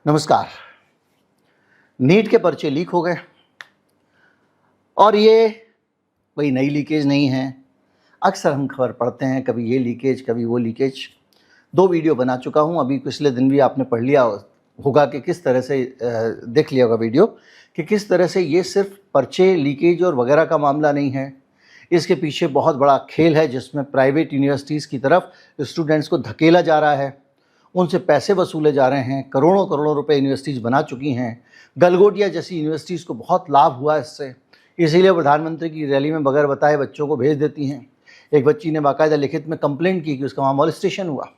नमस्कार। नीट के पर्चे लीक हो गए और ये कोई नई लीकेज नहीं है। अक्सर हम खबर पढ़ते हैं, कभी ये लीकेज कभी वो लीकेज। 2 वीडियो बना चुका हूँ। अभी पिछले दिन भी आपने पढ़ लिया होगा कि किस तरह से देख लिया होगा वीडियो कि किस तरह से ये सिर्फ पर्चे लीकेज और वगैरह का मामला नहीं है। इसके पीछे बहुत बड़ा खेल है जिसमें प्राइवेट यूनिवर्सिटीज़ की तरफ स्टूडेंट्स को धकेला जा रहा है, उनसे पैसे वसूले जा रहे हैं। करोड़ों करोड़ों रुपए यूनिवर्सिटीज़ बना चुकी हैं। गलगोटिया जैसी यूनिवर्सिटीज़ को बहुत लाभ हुआ इससे, इसीलिए प्रधानमंत्री की रैली में बगैर बताए बच्चों को भेज देती हैं। एक बच्ची ने बाकायदा लिखित में कंप्लेंट की कि उसका वहाँ मॉलेस्टेशन हुआ।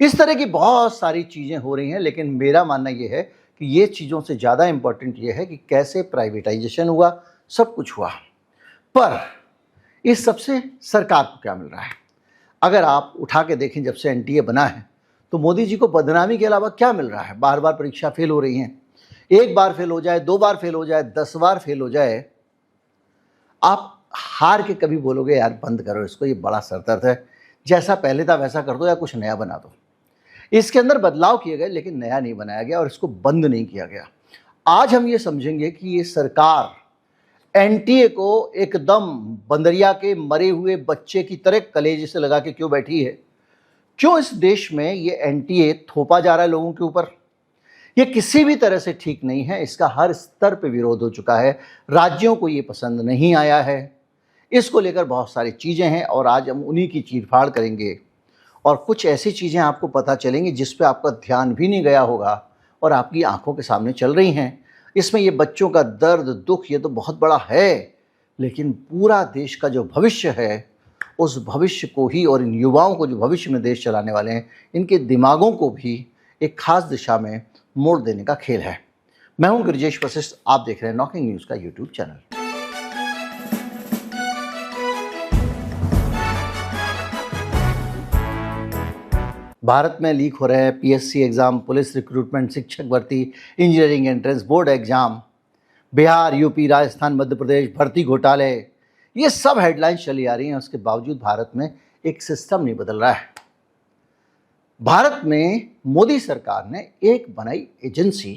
इस तरह की बहुत सारी चीज़ें हो रही हैं, लेकिन मेरा मानना ये है कि ये चीज़ों से ज़्यादा इम्पॉर्टेंट ये है कि कैसे प्राइवेटाइजेशन हुआ, सब कुछ हुआ। पर इस सबसे सरकार को क्या मिल रहा है? अगर आप उठा के देखें, जब से एनटीए बना है तो मोदी जी को बदनामी के अलावा क्या मिल रहा है? बार बार परीक्षा फेल हो रही हैं। 1 बार फेल हो जाए, 2 बार फेल हो जाए, 10 बार फेल हो जाए, आप हार के कभी बोलोगे यार बंद करो इसको, ये बड़ा सरदर्द है, जैसा पहले था वैसा कर दो या कुछ नया बना दो। इसके अंदर बदलाव किए गए लेकिन नया नहीं बनाया गया और इसको बंद नहीं किया गया। आज हम ये समझेंगे कि ये सरकार एनटीए को एकदम बंदरिया के मरे हुए बच्चे की तरह कलेजे से लगा के क्यों बैठी है? क्यों इस देश में ये एनटीए थोपा जा रहा है लोगों के ऊपर? ये किसी भी तरह से ठीक नहीं है। इसका हर स्तर पे विरोध हो चुका है। राज्यों को ये पसंद नहीं आया है। इसको लेकर बहुत सारी चीज़ें हैं और आज हम उन्हीं की चीरफाड़ करेंगे और कुछ ऐसी चीज़ें आपको पता चलेंगी जिस पे आपका ध्यान भी नहीं गया होगा और आपकी आंखों के सामने चल रही हैं। इसमें ये बच्चों का दर्द दुख ये तो बहुत बड़ा है, लेकिन पूरा देश का जो भविष्य है उस भविष्य को ही, और इन युवाओं को जो भविष्य में देश चलाने वाले हैं, इनके दिमागों को भी एक खास दिशा में मोड़ देने का खेल है। मैं हूं गिरिजेश वशिष्ठ, आप देख रहे हैं नॉकिंग न्यूज़ का यूट्यूब चैनल। भारत में लीक हो रहे हैं पीएससी एग्जाम, पुलिस रिक्रूटमेंट, शिक्षक भर्ती, engineering entrance, board exam, Bihar, UP, Rajasthan, Madhya Pradesh, भर्ती घोटाले, ये सब हेडलाइंस चली आ रही हैं। उसके बावजूद भारत में एक सिस्टम नहीं बदल रहा है। भारत में मोदी सरकार ने एक बनाई एजेंसी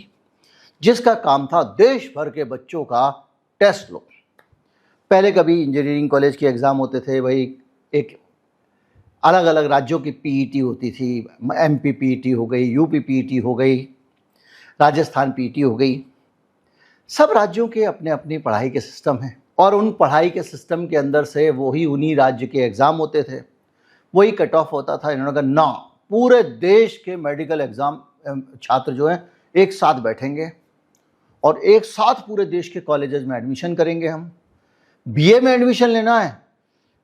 जिसका काम था देश भर के बच्चों का टेस्ट लो। पहले कभी इंजीनियरिंग कॉलेज के एग्ज़ाम होते थे, वही एक अलग अलग राज्यों की पीईटी होती थी। एमपी पीईटी हो गई, यूपी पीईटी हो गई, राजस्थान पीईटी हो गई। सब राज्यों के अपने अपनी पढ़ाई के सिस्टम हैं और उन पढ़ाई के सिस्टम के अंदर से वही उन्हीं राज्य के एग्ज़ाम होते थे, वही कट ऑफ होता था। इन्होंने कहा ना, पूरे देश के मेडिकल एग्ज़ाम छात्र जो हैं एक साथ बैठेंगे और एक साथ पूरे देश के कॉलेजेस में एडमिशन करेंगे। हम बीए में एडमिशन लेना है,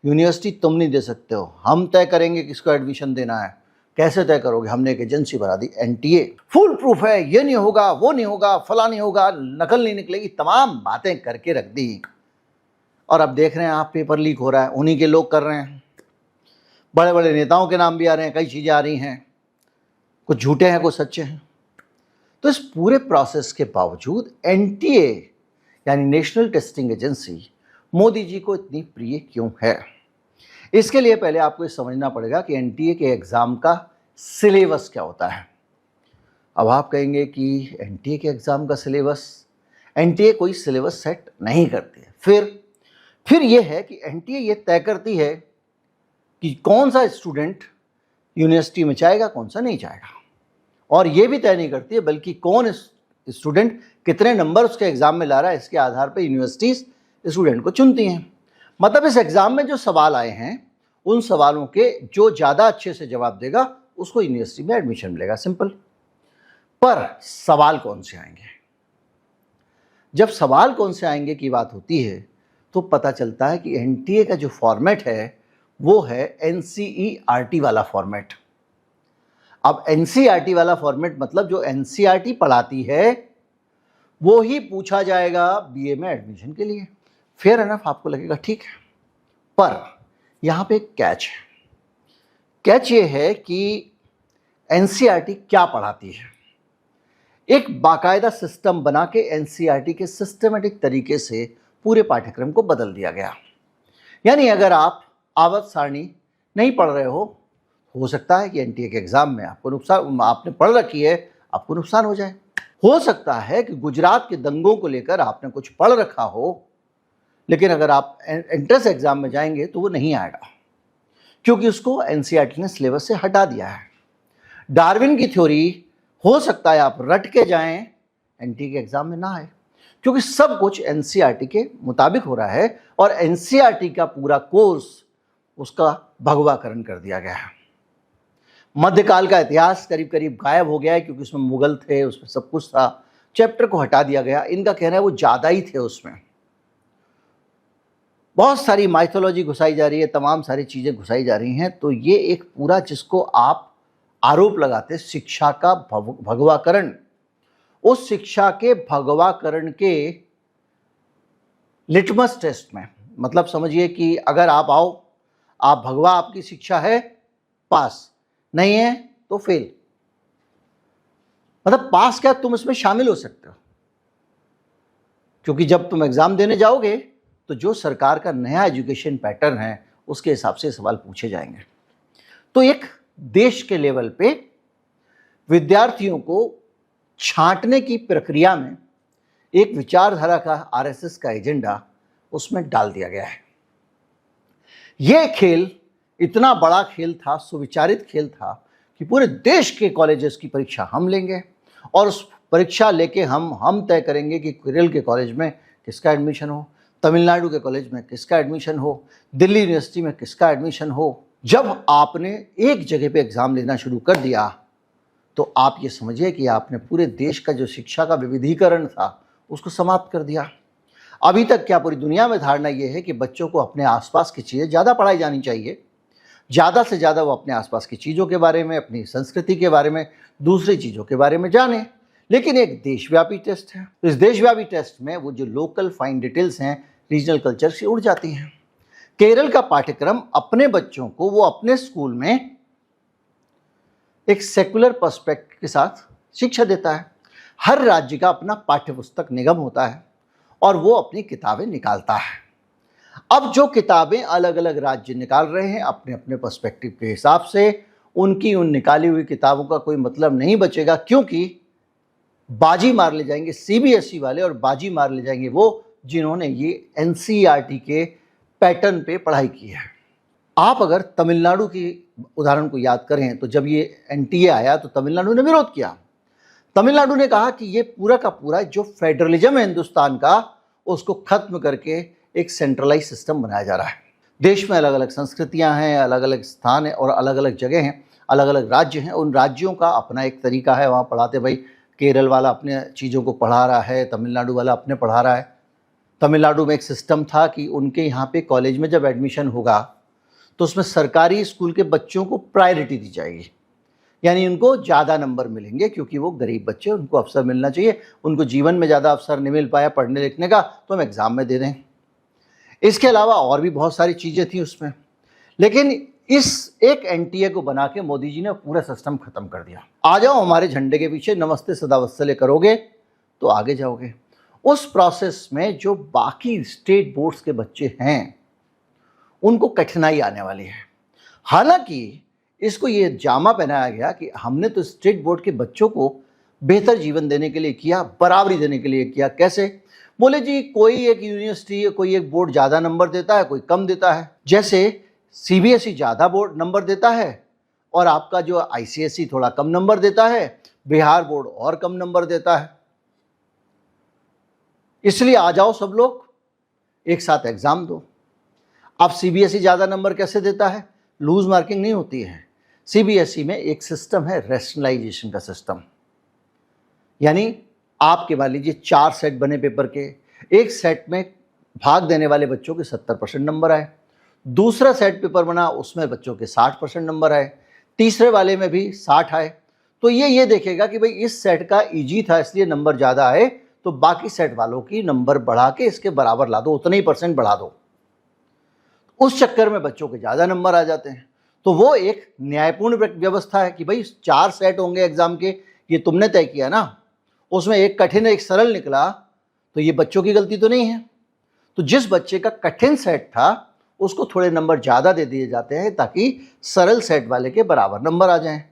यूनिवर्सिटी तुम नहीं दे सकते हो, हम तय करेंगे किसको एडमिशन देना है। कैसे तय करोगे? हमने एक एजेंसी बना दी, एनटीए। फुल प्रूफ है, ये नहीं होगा, वो नहीं होगा, फला नहीं होगा, नकल नहीं निकलेगी, तमाम बातें करके रख दी। और अब देख रहे हैं आप, पेपर लीक हो रहा है, उन्हीं के लोग कर रहे हैं। बड़े बड़े नेताओं के नाम भी आ रहे हैं, कई चीज़ें आ रही हैं, कुछ झूठे हैं कुछ सच्चे हैं। तो इस पूरे प्रोसेस के बावजूद एनटीए यानी national testing agency Modi ji को इतनी प्रिय क्यों है? इसके लिए पहले आपको ये समझना पड़ेगा कि एनटीए के एग्ज़ाम का सिलेबस क्या होता है। अब आप कहेंगे कि एनटीए के एग्ज़ाम का सिलेबस, एनटीए कोई सिलेबस सेट नहीं करती है। फिर यह है कि एनटीए ये तय करती है कि कौन सा स्टूडेंट यूनिवर्सिटी में जाएगा, कौन सा नहीं जाएगा। और ये भी तय नहीं करती है बल्कि कौन स्टूडेंट कितने नंबर उसके एग्ज़ाम में ला रहा है, इसके आधार पर यूनिवर्सिटीज़ स्टूडेंट को चुनती हैं। मतलब इस एग्ज़ाम में जो सवाल आए हैं उन सवालों के जो ज़्यादा अच्छे से जवाब देगा उसको यूनिवर्सिटी में एडमिशन मिलेगा, सिंपल। पर सवाल कौन से आएंगे? जब सवाल कौन से आएंगे की बात होती है तो पता चलता है कि एनटीए का जो फॉर्मेट है वो है एनसीईआरटी वाला फॉर्मेट। अब एनसीईआरटी वाला फॉर्मेट मतलब जो एनसीईआरटी पढ़ाती है वो ही पूछा जाएगा बीए में एडमिशन के लिए। फेयर एनफ आपको लगेगा ठीक है, पर यहाँ पे एक कैच है। कैच ये है कि एनसीईआरटी क्या पढ़ाती है। एक बाकायदा सिस्टम बना के एनसीईआरटी के सिस्टमेटिक तरीके से पूरे पाठ्यक्रम को बदल दिया गया। यानी अगर आप आवर्त सारणी नहीं पढ़ रहे हो सकता है कि एनटीए के एग्ज़ाम में आपको नुकसान, आपने पढ़ रखी है, आपको नुकसान हो जाए। हो सकता है कि गुजरात के दंगों को लेकर आपने कुछ पढ़ रखा हो, लेकिन अगर आप एंट्रेंस एग्जाम में जाएंगे तो वो नहीं आएगा, क्योंकि उसको एनसीईआरटी ने सिलेबस से हटा दिया है। डार्विन की थ्योरी हो सकता है आप रट के जाएं, एनटी के एग्जाम में ना आए, क्योंकि सब कुछ एनसीईआरटी के मुताबिक हो रहा है और एनसीईआरटी का पूरा कोर्स उसका भगवाकरण कर दिया गया है। मध्यकाल का इतिहास करीब करीब गायब हो गया है, क्योंकि उसमें मुगल थे, उसमें सब कुछ था, चैप्टर को हटा दिया गया। इनका कहना है वो ज़्यादा ही थे, उसमें बहुत सारी माइथोलॉजी घुसाई जा रही है, तमाम सारी चीज़ें घुसाई जा रही हैं। तो ये एक पूरा, जिसको आप आरोप लगाते शिक्षा का भगवाकरण, उस शिक्षा के भगवाकरण के लिटमस टेस्ट में, मतलब समझिए कि अगर आप आओ, आप भगवा, आपकी शिक्षा है, पास, नहीं है तो फेल। मतलब पास क्या, तुम इसमें शामिल हो सकते हो, क्योंकि जब तुम एग्जाम देने जाओगे तो जो सरकार का नया एजुकेशन पैटर्न है उसके हिसाब से सवाल पूछे जाएंगे। तो एक देश के लेवल पे विद्यार्थियों को छांटने की प्रक्रिया में एक विचारधारा का, आरएसएस का एजेंडा उसमें डाल दिया गया है। यह खेल इतना बड़ा खेल था, सुविचारित खेल था कि पूरे देश के कॉलेजेस की परीक्षा हम लेंगे और उस परीक्षा लेके हम तय करेंगे कि केरल के कॉलेज में किसका एडमिशन हो, तमिलनाडु के कॉलेज में किसका एडमिशन हो, दिल्ली यूनिवर्सिटी में किसका एडमिशन हो। जब आपने एक जगह पे एग्जाम लेना शुरू कर दिया तो आप ये समझिए कि आपने पूरे देश का जो शिक्षा का विविधीकरण था उसको समाप्त कर दिया। अभी तक क्या पूरी दुनिया में धारणा ये है कि बच्चों को अपने आसपास की चीज़ें ज़्यादा पढ़ाई जानी चाहिए, ज़्यादा से ज़्यादा वो अपने आसपास की चीज़ों के बारे में, अपनी संस्कृति के बारे में, दूसरी चीज़ों के बारे में जाने। लेकिन एक देशव्यापी टेस्ट है, तो इस देशव्यापी टेस्ट में वो जो लोकल फाइन डिटेल्स हैं, रीजनल कल्चर से उड़ जाती हैं। केरल का पाठ्यक्रम अपने बच्चों को वो अपने स्कूल में एक सेकुलर पर्सपेक्टिव के साथ शिक्षा देता है। हर राज्य का अपना पाठ्य पुस्तक निगम होता है और वो अपनी किताबें निकालता है। अब जो किताबें अलग अलग राज्य निकाल रहे हैं अपने अपने पर्सपेक्टिव के हिसाब से, उनकी उन निकाली हुई किताबों का कोई मतलब नहीं बचेगा, क्योंकि बाजी मार ले जाएंगे सीबीएसई वाले और बाजी मार ले जाएंगे वो जिन्होंने ये एनसीईआरटी के पैटर्न पे पढ़ाई की है। आप अगर तमिलनाडु की उदाहरण को याद करें तो जब ये एनटीए आया तो तमिलनाडु ने विरोध किया। तमिलनाडु ने कहा कि ये पूरा का पूरा जो फेडरलिज्म है हिंदुस्तान का, उसको खत्म करके एक सेंट्रलाइज सिस्टम बनाया जा रहा है। देश में अलग अलग संस्कृतियां हैं, अलग अलग स्थान है और अलग अलग जगह हैं, अलग अलग राज्य हैं। उन राज्यों का अपना एक तरीका है वहाँ पढ़ाते। भाई केरल वाला अपने चीज़ों को पढ़ा रहा है, तमिलनाडु वाला अपने पढ़ा रहा है। तमिलनाडु में एक सिस्टम था कि उनके यहाँ पे कॉलेज में जब एडमिशन होगा तो उसमें सरकारी स्कूल के बच्चों को प्रायोरिटी दी जाएगी, यानी उनको ज़्यादा नंबर मिलेंगे, क्योंकि वो गरीब बच्चे, उनको अवसर मिलना चाहिए, उनको जीवन में ज़्यादा अवसर नहीं मिल पाया पढ़ने लिखने का, तो हम एग्ज़ाम में दे दें। इसके अलावा और भी बहुत सारी चीज़ें थी उसमें, लेकिन इस एक एनटीए को बना के मोदी जी ने पूरा सिस्टम खत्म कर दिया। आ जाओ हमारे झंडे के पीछे, नमस्ते सदावत्सल्य करोगे तो आगे जाओगे। उस प्रोसेस में जो बाकी स्टेट बोर्ड्स के बच्चे हैं उनको कठिनाई आने वाली है। हालांकि इसको ये जामा पहनाया गया कि हमने तो स्टेट बोर्ड के बच्चों को बेहतर जीवन देने के लिए किया, बराबरी देने के लिए किया। कैसे? बोले जी कोई एक यूनिवर्सिटी, कोई एक बोर्ड ज़्यादा नंबर देता है, कोई कम देता है। जैसे सीबीएसई ज़्यादा बोर्ड नंबर देता है और आपका जो आईसीएसई थोड़ा कम नंबर देता है, बिहार बोर्ड और कम नंबर देता है। इसलिए आ जाओ सब लोग एक साथ एग्जाम दो। अब सीबीएसई ज़्यादा नंबर कैसे देता है? लूज मार्किंग नहीं होती है। सीबीएसई में एक सिस्टम है रैशनलाइजेशन का सिस्टम, यानी आपके मान लीजिए 4 सेट बने पेपर के, एक सेट में भाग देने वाले बच्चों के 70% नंबर आए, दूसरा सेट पेपर बना उसमें बच्चों के 60% नंबर आए, तीसरे वाले में भी 60 आए। तो ये देखेगा कि भाई इस सेट का इजी था इसलिए नंबर ज़्यादा आए, तो बाकी सेट वालों की नंबर बढ़ा के इसके बराबर ला दो, उतने ही % बढ़ा दो। उस चक्कर में बच्चों के ज़्यादा नंबर आ जाते हैं। तो वो एक न्यायपूर्ण व्यवस्था है कि भाई 4 सेट होंगे एग्जाम के, ये तुमने तय किया ना, उसमें एक कठिन एक सरल निकला, तो ये बच्चों की गलती तो नहीं है। तो जिस बच्चे का कठिन सेट था उसको थोड़े नंबर ज़्यादा दे दिए जाते हैं ताकि सरल सेट वाले के बराबर नंबर आ जाएं।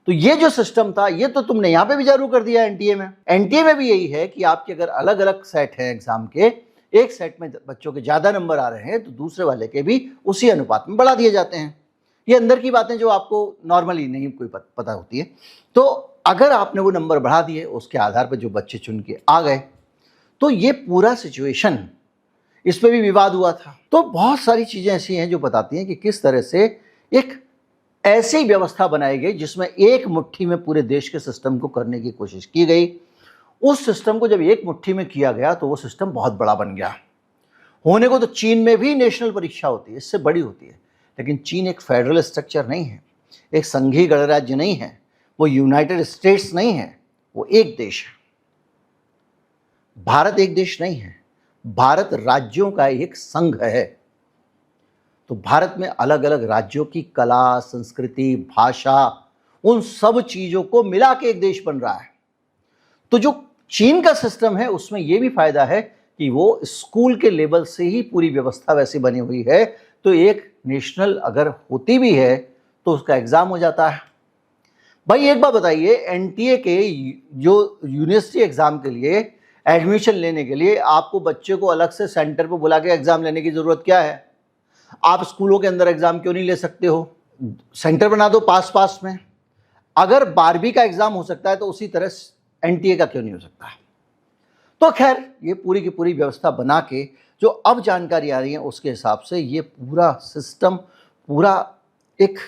तो ये जो सिस्टम था ये तो तुमने यहाँ पे भी जारी कर दिया एनटीए में। एनटीए में भी यही है कि आपके अगर अलग अलग सेट है एग्जाम के, एक सेट में बच्चों के ज़्यादा नंबर आ रहे हैं तो दूसरे वाले के भी उसी अनुपात में बढ़ा दिए जाते हैं। ये अंदर की बातें जो आपको नॉर्मली नहीं कोई पता होती है। तो अगर आपने वो नंबर बढ़ा दिए, उसके आधार पर जो बच्चे चुन के आ गए, तो ये पूरा सिचुएशन, इस पर भी विवाद हुआ था। तो बहुत सारी चीज़ें ऐसी हैं जो बताती हैं कि किस तरह से एक ऐसी व्यवस्था बनाई गई जिसमें एक मुट्ठी में पूरे देश के सिस्टम को करने की कोशिश की गई। उस सिस्टम को जब एक मुट्ठी में किया गया तो वो सिस्टम बहुत बड़ा बन गया। होने को तो चीन में भी नेशनल परीक्षा होती है, इससे बड़ी होती है, लेकिन चीन एक फेडरल स्ट्रक्चर नहीं है, एक संघीय गणराज्य नहीं है, वो यूनाइटेड स्टेट्स नहीं है, वो एक देश है। भारत एक देश नहीं है, भारत राज्यों का एक संघ है। तो भारत में अलग अलग राज्यों की कला, संस्कृति, भाषा, उन सब चीजों को मिला के एक देश बन रहा है। तो जो चीन का सिस्टम है उसमें यह भी फायदा है कि वो स्कूल के लेवल से ही पूरी व्यवस्था वैसी बनी हुई है, तो एक नेशनल अगर होती भी है तो उसका एग्जाम हो जाता है। भाई एक बात बताइए, एनटीए के जो यूनिवर्सिटी एग्जाम के लिए एडमिशन लेने के लिए आपको बच्चे को अलग से सेंटर पर बुला के एग्जाम लेने की जरूरत क्या है? आप स्कूलों के अंदर एग्जाम क्यों नहीं ले सकते हो? सेंटर बना दो पास में। अगर 12वीं का एग्जाम हो सकता है तो उसी तरह एनटीए का क्यों नहीं हो सकता है? तो खैर ये पूरी की पूरी व्यवस्था बना के जो अब जानकारी आ रही है उसके हिसाब से ये पूरा सिस्टम, पूरा एक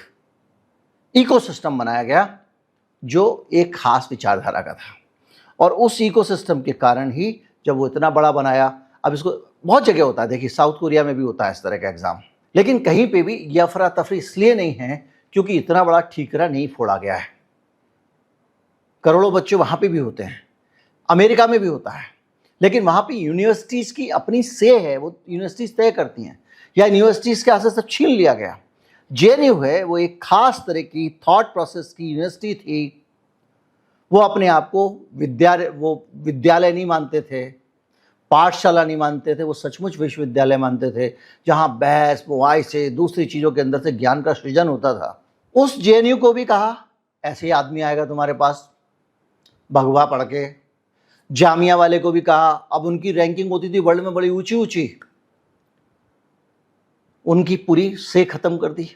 इकोसिस्टम बनाया गया जो एक खास विचारधारा का था। और उस इकोसिस्टम के कारण ही जब वो इतना बड़ा बनाया, अब इसको बहुत जगह होता है, देखिए साउथ कोरिया में भी होता है इस तरह का एग्जाम, लेकिन कहीं पे भी ये अफरा तफरी इसलिए नहीं है क्योंकि इतना बड़ा ठीकरा नहीं फोड़ा गया है। करोड़ों बच्चे वहां पे भी होते हैं, अमेरिका में भी होता है, लेकिन वहां पे यूनिवर्सिटीज की अपनी से है, वो यूनिवर्सिटीज तय करती हैं, या यूनिवर्सिटीज के हाथ से सब छीन लिया गया। जेएनयू है वो एक खास तरह की थॉट प्रोसेस की यूनिवर्सिटी थी। वो अपने आप को विद्यालय नहीं मानते थे, पाठशाला नहीं मानते थे, वो सचमुच विश्वविद्यालय मानते थे जहां बहस बुआई से दूसरी चीजों के अंदर से ज्ञान का सृजन होता था। उस जेएनयू को भी कहा ऐसे ही आदमी आएगा तुम्हारे पास भगवा पढ़ के। जामिया वाले को भी कहा, अब उनकी रैंकिंग होती थी वर्ल्ड में बड़ी ऊंची ऊंची, उनकी पूरी से खत्म कर दी।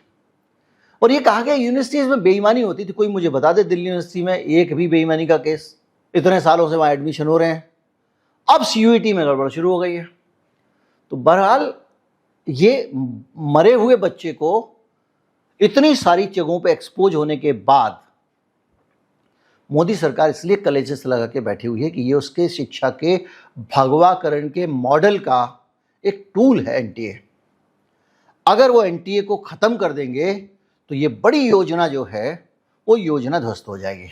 और ये कहा गया यूनिवर्सिटीज में बेईमानी होती थी। कोई मुझे बता दे दिल्ली यूनिवर्सिटी में एक भी बेईमानी का केस? इतने सालों से वहां एडमिशन हो रहे हैं, अब सीयूईटी में गड़बड़ शुरू हो गई है। तो बहरहाल ये मरे हुए बच्चे को इतनी सारी जगहों पे एक्सपोज होने के बाद मोदी सरकार इसलिए कलेजे लगा के बैठी हुई है कि ये उसके शिक्षा के भगवाकरण के मॉडल का एक टूल है एनटीए। अगर वो एनटीए को खत्म कर देंगे तो ये बड़ी योजना जो है वो योजना ध्वस्त हो जाएगी।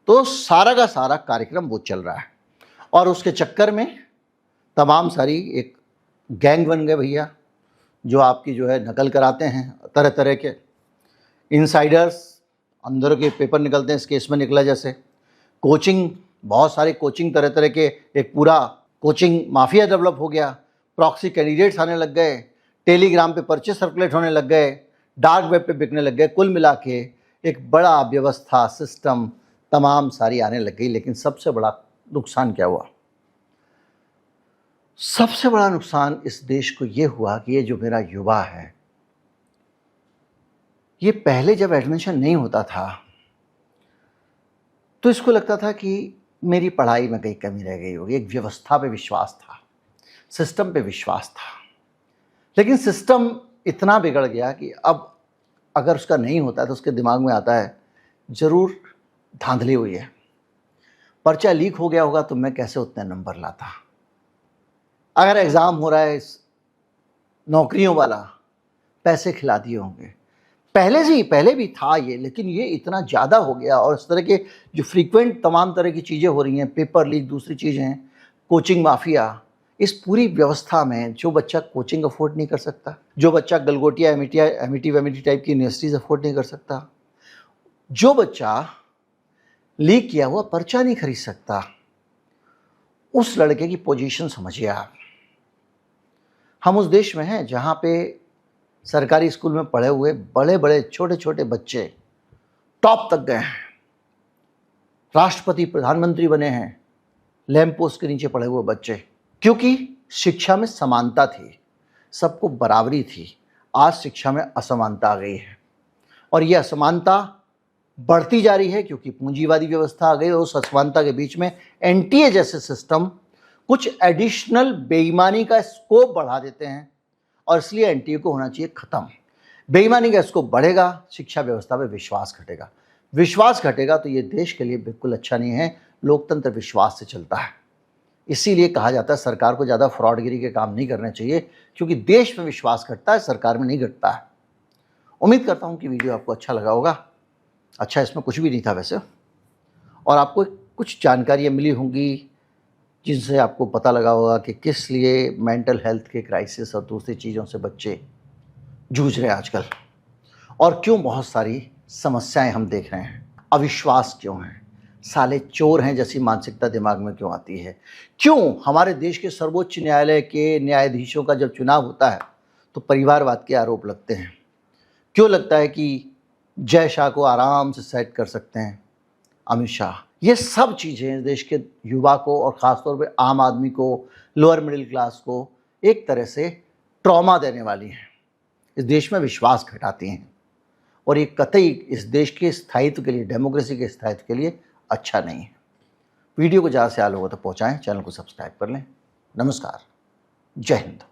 तो सारा का सारा कार्यक्रम वो चल रहा है और उसके चक्कर में तमाम सारी एक गैंग बन गए भैया, जो आपकी जो है नकल कराते हैं, तरह तरह के इनसाइडर्स, अंदर के पेपर निकलते हैं, इस केस में निकला जैसे कोचिंग, बहुत सारे कोचिंग तरह तरह के, एक पूरा कोचिंग माफिया डेवलप हो गया, प्रॉक्सी कैंडिडेट्स आने लग गए, टेलीग्राम पे पर्चे सर्कुलेट होने लग गए, डार्क वेब पे बिकने लग गए। कुल मिला के एक बड़ा व्यवस्था सिस्टम तमाम सारी आने लग गई। लेकिन सबसे बड़ा नुकसान क्या हुआ? सबसे बड़ा नुकसान इस देश को ये हुआ कि ये जो मेरा युवा है, ये पहले जब एडमिशन नहीं होता था तो इसको लगता था कि मेरी पढ़ाई में कहीं कमी रह गई होगी। एक व्यवस्था पे विश्वास था, सिस्टम पे विश्वास था। लेकिन सिस्टम इतना बिगड़ गया कि अब अगर उसका नहीं होता तो उसके दिमाग में आता है जरूर धांधली हुई है, पर्चा लीक हो गया होगा तो मैं कैसे उतने नंबर लाता। अगर एग्ज़ाम हो रहा है नौकरियों वाला, पैसे खिला दिए होंगे। पहले भी था ये, लेकिन ये इतना ज़्यादा हो गया। और इस तरह के जो फ्रीक्वेंट तमाम तरह की चीज़ें हो रही हैं, पेपर लीक, दूसरी चीज़ें, कोचिंग माफिया, इस पूरी व्यवस्था में जो बच्चा कोचिंग अफोर्ड नहीं कर सकता, जो बच्चा गलगोटिया एमिटी टाइप की यूनिवर्सिटीज़ अफोर्ड नहीं कर सकता, जो बच्चा लीक किया हुआ पर्चा नहीं खरीद सकता, उस लड़के की पोजीशन समझिए आप। हम उस देश में हैं जहाँ पे सरकारी स्कूल में पढ़े हुए बड़े बड़े छोटे छोटे बच्चे टॉप तक गए हैं, राष्ट्रपति प्रधानमंत्री बने हैं, लैंप पोस्ट के नीचे पड़े हुए बच्चे, क्योंकि शिक्षा में समानता थी, सबको बराबरी थी। आज शिक्षा में असमानता आ गई है और यह असमानता बढ़ती जा रही है क्योंकि पूंजीवादी व्यवस्था आ गई और उस असमानता के बीच में एनटीए जैसे सिस्टम कुछ एडिशनल बेईमानी का स्कोप बढ़ा देते हैं और इसलिए एनटीए को होना चाहिए खत्म। बेईमानी का स्कोप बढ़ेगा, शिक्षा व्यवस्था में विश्वास घटेगा, विश्वास घटेगा तो ये देश के लिए बिल्कुल अच्छा नहीं है। लोकतंत्र विश्वास से चलता है, इसीलिए कहा जाता है सरकार को ज़्यादा फ्रॉडगिरी के काम नहीं करने चाहिए, क्योंकि देश में विश्वास घटता है, सरकार में नहीं घटता है। उम्मीद करता हूँ कि वीडियो आपको अच्छा लगा होगा। अच्छा, इसमें कुछ भी नहीं था वैसे, और आपको कुछ जानकारियाँ मिली होंगी जिनसे आपको पता लगा होगा कि किस लिए मेंटल हेल्थ के क्राइसिस और दूसरी चीज़ों से बच्चे जूझ रहे हैं आजकल, और क्यों बहुत सारी समस्याएं हम देख रहे हैं। अविश्वास क्यों है, साले चोर हैं जैसी मानसिकता दिमाग में क्यों आती है, क्यों हमारे देश के सर्वोच्च न्यायालय के न्यायाधीशों का जब चुनाव होता है तो परिवारवाद के आरोप लगते हैं, क्यों लगता है कि जय शाह को आराम से सेट कर सकते हैं अमित शाह। ये सब चीज़ें देश के युवा को और ख़ासतौर पे आम आदमी को, लोअर मिडिल क्लास को एक तरह से ट्रॉमा देने वाली हैं, इस देश में विश्वास घटाती हैं और ये कतई इस देश के स्थायित्व के लिए, डेमोक्रेसी के स्थायित्व के लिए अच्छा नहीं है। वीडियो को ज़्यादा से ज़्यादा लोगों तक पहुँचाएँ, चैनल को सब्सक्राइब कर लें। नमस्कार, जय हिंद।